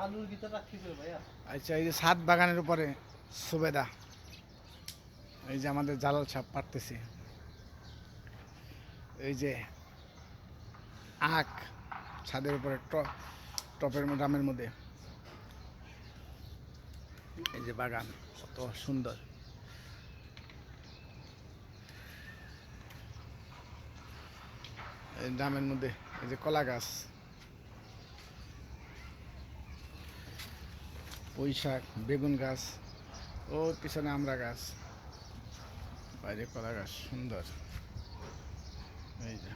আলুর ভিতরে রাখতে পারে ভাইয়া। আচ্ছা, এই যে ছাদ বাগানের উপরে সুবেদা, এই যে আমাদের জালাল সাহেব পারতেছে, এই যে আখ ছাদের উপরে টপের ড্রামের মধ্যে, এই যে বাগান কত সুন্দর। এই ড্রামের মধ্যে এই যে কলা গাছ, পুঁই শাক, বেগুন গাছ, ও পিছনে আমড়া গাছ, বাইরে কলা গাছ, সুন্দর। এই যে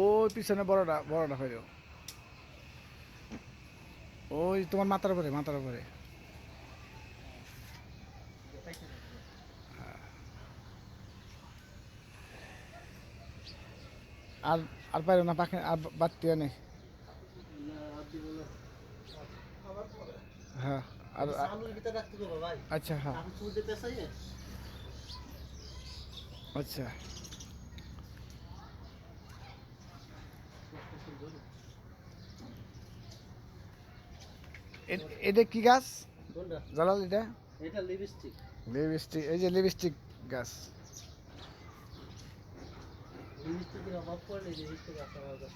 ওই পিছনে বড়টা বড়টা হইল, ওই তোমার মাথার উপরে মাথার উপরে। আর আর পাইল না পাখি, আর বাড়তিও নেই। হ্যাঁ, আর আলুর ভিতরে রাখতে পারবো ভাই। আচ্ছা, হ্যাঁ, আমি চুল দিতে চাই। আচ্ছা। এটা কি গাছ কোনটা? জালাল? এটা এটা লিপস্টিক। লিপস্টিক, এই যে লিপস্টিক গাছ। লিপস্টিকের অভাব পড়লে লিপস্টিক আসা হবে।